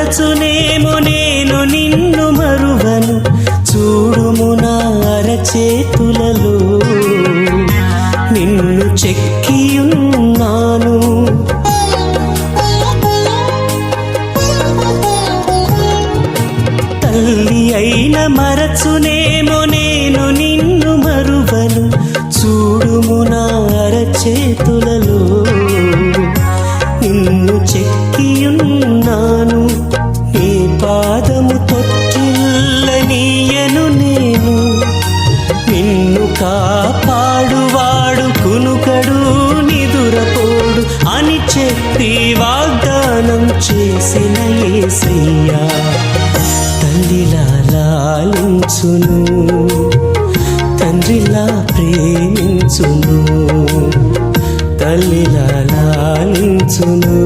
మరచునేమో నేను నిన్ను మరువను, చూడుము నా అరచేతులలో నిన్ను చెక్కియున్నాను. తల్లి అయిన మరచునేమో నేను నిన్ను మరువను, చూడుము నా అరచేతులలో నిన్ను చెక్కియున్నాను. నీ పాదము తొట్టిల్లనీయను నేను, నిన్ను కాపాడువాడు కునుకడు నిదురపోడు అని చెప్పి వాగ్దానం చేసిన యేసయ్యా తల్లిలా లాలించును, తండ్రిలా ప్రేమించును, తల్లిలా లాలించును.